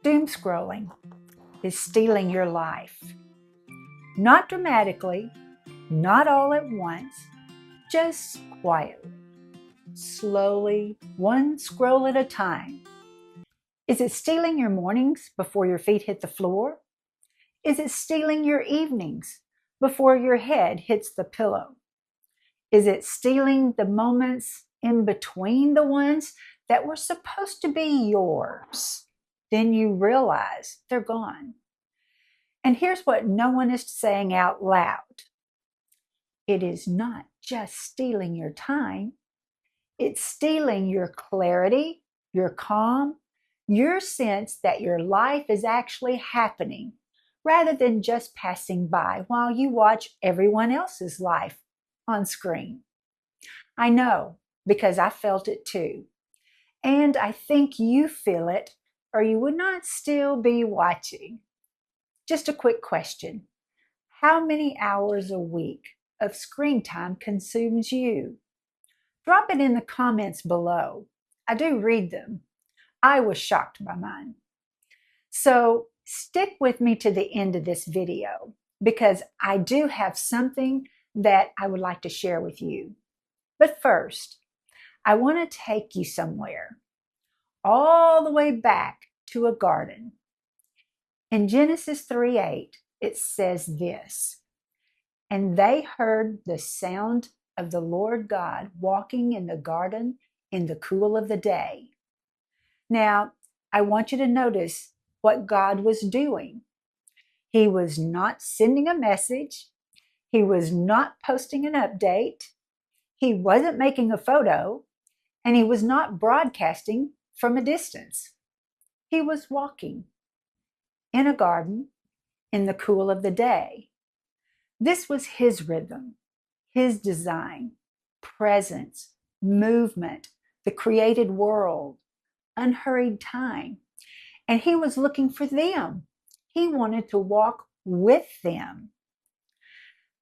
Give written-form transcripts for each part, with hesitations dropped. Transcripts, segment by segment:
Doom scrolling is stealing your life. Not dramatically, not all at once, just quietly, slowly, one scroll at a time. Is it stealing your mornings before your feet hit the floor? Is it stealing your evenings before your head hits the pillow? Is it stealing the moments in between the ones that were supposed to be yours? Then you realize they're gone. And here's what no one is saying out loud. It is not just stealing your time. It's stealing your clarity, your calm, your sense that your life is actually happening rather than just passing by while you watch everyone else's life on screen. I know because I felt it too. And I think you feel it or you would not still be watching. Just a quick question. How many hours a week of screen time consumes you? Drop it in the comments below. I do read them. I was shocked by mine. So stick with me to the end of this video because I do have something that I would like to share with you. But first, I want to take you somewhere, all the way back to a garden. In Genesis 3:8, it says this, "And they heard the sound of the Lord God walking in the garden in the cool of the day." Now, I want you to notice what God was doing. He was not sending a message. He was not posting an update. He wasn't making a photo. And he was not broadcasting from a distance. He was walking in a garden in the cool of the day. This was his rhythm, his design, presence, movement, the created world, unhurried time. And he was looking for them. He wanted to walk with them.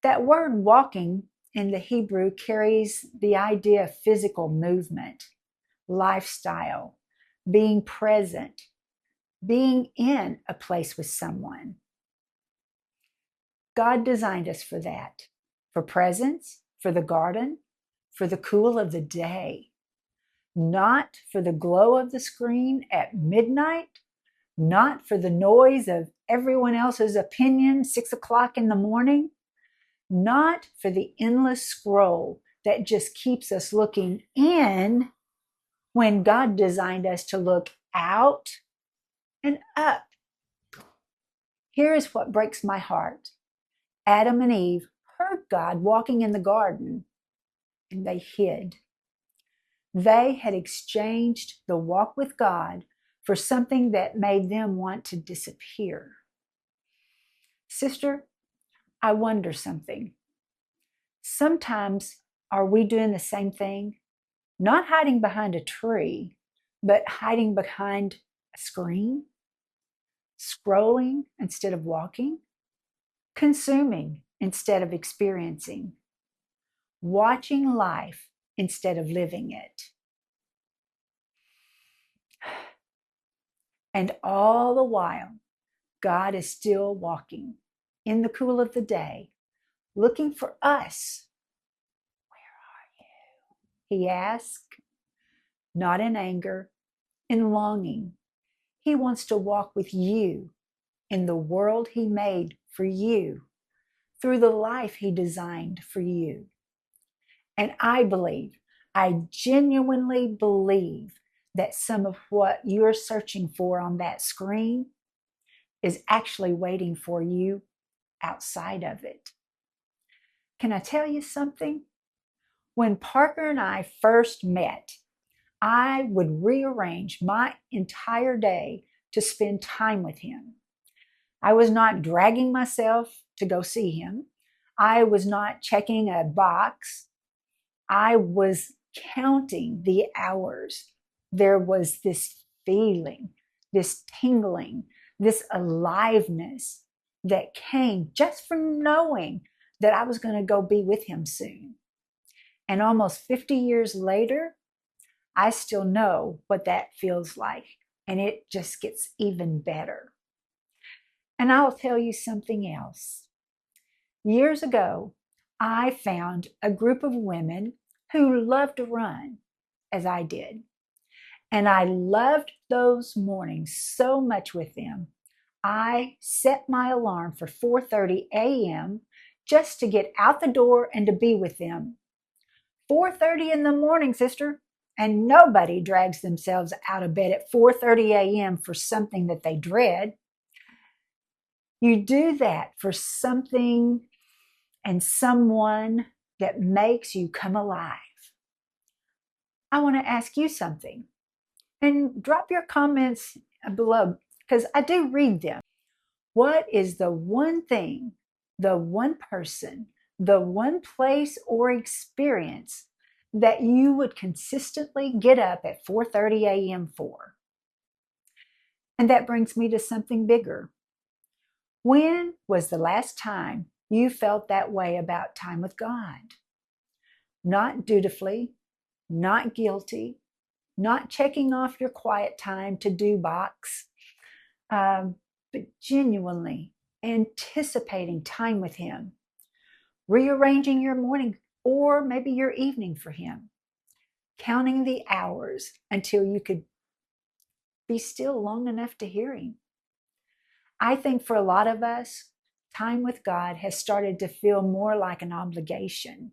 That word walking in the Hebrew carries the idea of physical movement, lifestyle, being present, being in a place with someone. God designed us for that, for presence, for the garden, for the cool of the day, not for the glow of the screen at midnight, not for the noise of everyone else's opinion 6 o'clock in the morning, not for the endless scroll that just keeps us looking in when God designed us to look out and up. Here is what breaks my heart. Adam and Eve heard God walking in the garden and they hid. They had exchanged the walk with God for something that made them want to disappear. Sister, I wonder something. Sometimes are we doing the same thing? Not hiding behind a tree, but hiding behind a screen? Scrolling instead of walking? Consuming instead of experiencing? Watching life instead of living it? And all the while, God is still walking in the cool of the day, looking for us. Where are you? He asks, not in anger, in longing. He wants to walk with you in the world he made for you, through the life he designed for you. And I genuinely believe that some of what you're searching for on that screen is actually waiting for you outside of it. Can I tell you something? When Parker and I first met, I would rearrange my entire day to spend time with him. I was not dragging myself to go see him. I was not checking a box. I was counting the hours. There was this feeling, this tingling, this aliveness that came just from knowing that I was going to go be with him soon. And almost 50 years later, I still know what that feels like. and it just gets even better. And I'll tell you something else. Years ago, I found a group of women who loved to run as I did. And I loved those mornings so much with them. I set my alarm for 4:30 a.m. just to get out the door and to be with them. 4:30 in the morning, sister. And nobody drags themselves out of bed at 4:30 a.m. for something that they dread. You do that for something and someone that makes you come alive. I want to ask you something, and drop your comments below because I do read them. What is the one thing, the one person, the one place or experience that you would consistently get up at 4:30 a.m. for? And that brings me to something bigger. When was the last time you felt that way about time with God? Not dutifully, not guilty, not checking off your quiet time to do box, but genuinely anticipating time with Him, rearranging your morning or maybe your evening for Him, counting the hours until you could be still long enough to hear Him. I think for a lot of us, time with God has started to feel more like an obligation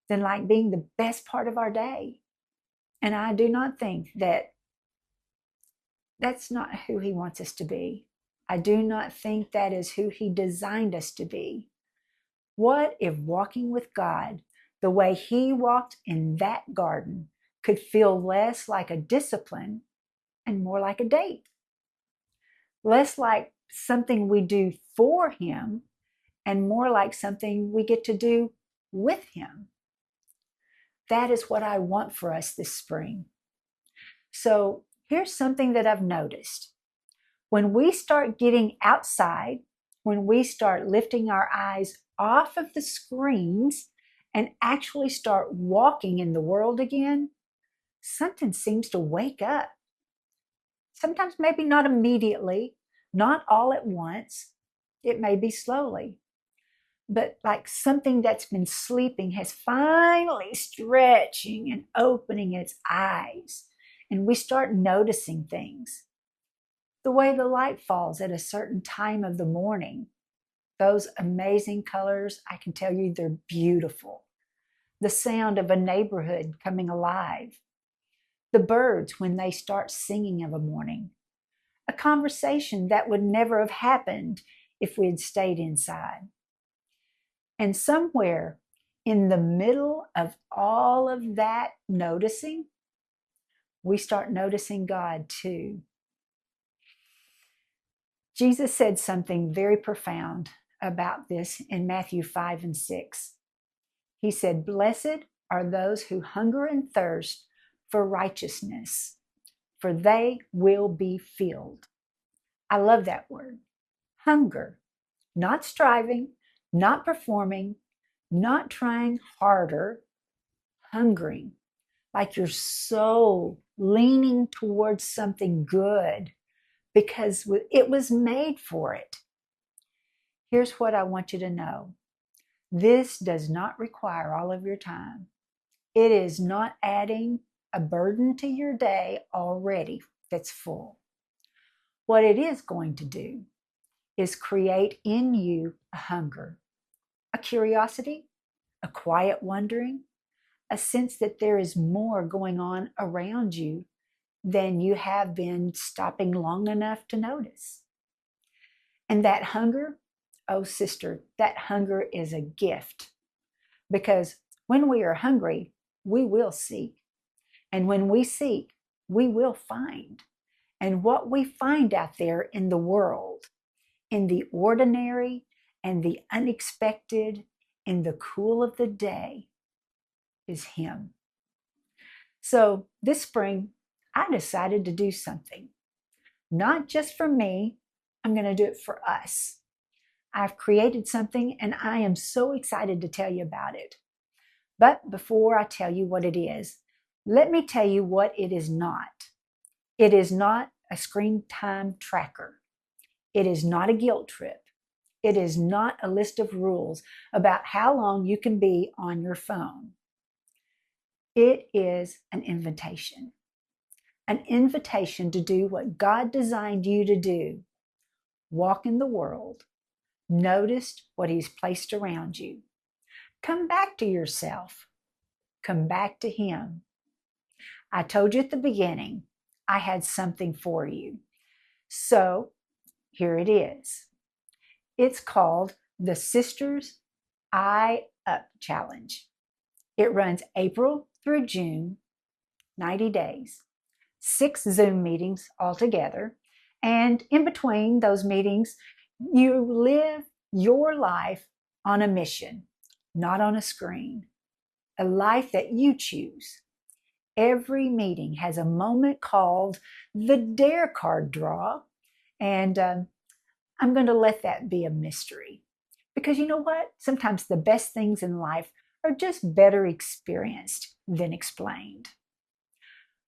than like being the best part of our day. And I do not think that that's not who He wants us to be. I do not think that is who He designed us to be. What if walking with God the way He walked in that garden could feel less like a discipline and more like a date? Less like something we do for Him and more like something we get to do with Him. That is what I want for us this spring. So here's something that I've noticed. When we start getting outside, when we start lifting our eyes off of the screens and actually start walking in the world again, something seems to wake up. Sometimes maybe not immediately, not all at once. It may be slowly. But like something that's been sleeping has finally stretching and opening its eyes. And we start noticing things. The way the light falls at a certain time of the morning, those amazing colors, I can tell you they're beautiful. The sound of a neighborhood coming alive. The birds when they start singing of a morning. A conversation that would never have happened if we had stayed inside. And somewhere in the middle of all of that noticing, we start noticing God too. Jesus said something very profound about this in Matthew 5 and 6. He said, "Blessed are those who hunger and thirst for righteousness, for they will be filled." I love that word. Hunger, not striving, not performing, not trying harder, hungering, like your soul leaning towards something good because it was made for it. Here's what I want you to know. This does not require all of your time. It is not adding a burden to your day already that's full. What it is going to do is create in you a hunger, a curiosity, a quiet wondering, a sense that there is more going on around you than you have been stopping long enough to notice. And that hunger, oh sister, that hunger is a gift. Because when we are hungry, we will seek. And when we seek, we will find. And what we find out there in the world, in the ordinary and the unexpected, in the cool of the day, is Him. So this spring, I decided to do something. Not just for me, I'm going to do it for us. I've created something and I am so excited to tell you about it. But before I tell you what it is, let me tell you what it is not. It is not a screen time tracker. It is not a guilt trip. It is not a list of rules about how long you can be on your phone. It is an invitation to do what God designed you to do. Walk in the world. Notice what He's placed around you. Come back to yourself. Come back to Him. I told you at the beginning, I had something for you. So here it is. It's called the Sisters Eye Up Challenge. It runs April through June, 90 days, 6 Zoom meetings altogether. And in between those meetings, you live your life on a mission, not on a screen, a life that you choose. Every meeting has a moment called the Dare Card Draw. And I'm going to let that be a mystery. Because you know what? Sometimes the best things in life are just better experienced than explained.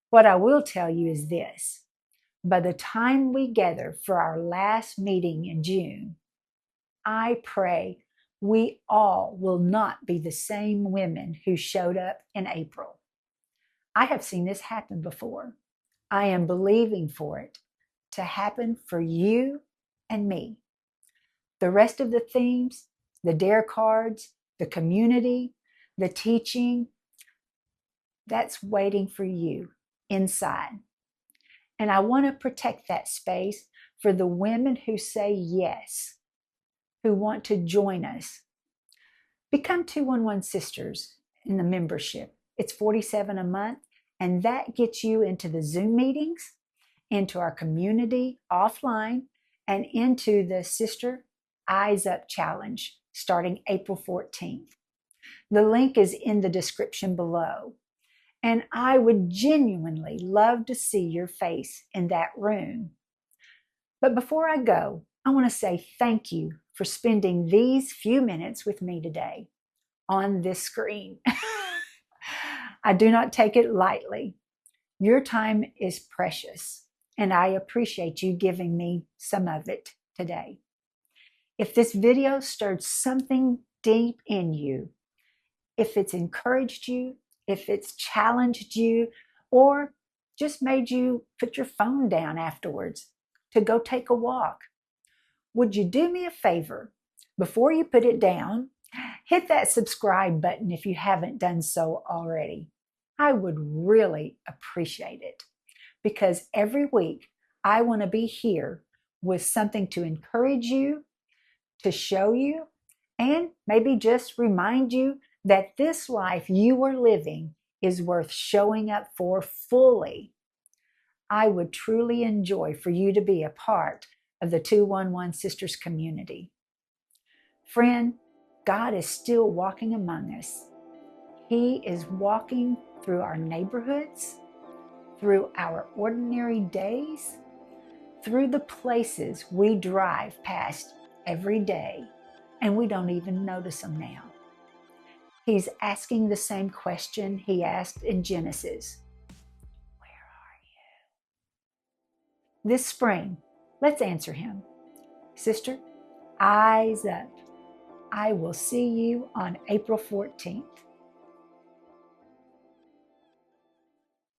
What I will tell you is this. By the time we gather for our last meeting in June, I pray we all will not be the same women who showed up in April. I have seen this happen before. I am believing for it to happen for you and me. The rest of the themes, the dare cards, the community, the teaching, that's waiting for you inside. And I want to protect that space for the women who say yes, who want to join us. Become 211 Sisters in the membership. It's $47 a month, and that gets you into the Zoom meetings, into our community offline, and into the Sister Eyes Up Challenge starting April 14th. The link is in the description below. And I would genuinely love to see your face in that room. But before I go, I want to say thank you for spending these few minutes with me today on this screen. I do not take it lightly. Your time is precious, and I appreciate you giving me some of it today. If this video stirred something deep in you, if it's encouraged you, if it's challenged you, or just made you put your phone down afterwards to go take a walk, would you do me a favor? Before you put it down, hit that subscribe button if you haven't done so already. I would really appreciate it because every week I want to be here with something to encourage you, to show you, and maybe just remind you that this life you are living is worth showing up for fully. I would truly enjoy for you to be a part of the 211 Sisters community. Friend, God is still walking among us. He is walking through our neighborhoods, through our ordinary days, through the places we drive past every day, and we don't even notice them now. He's asking the same question he asked in Genesis. Where are you? This spring, let's answer him. Sister, eyes up. I will see you on April 14th.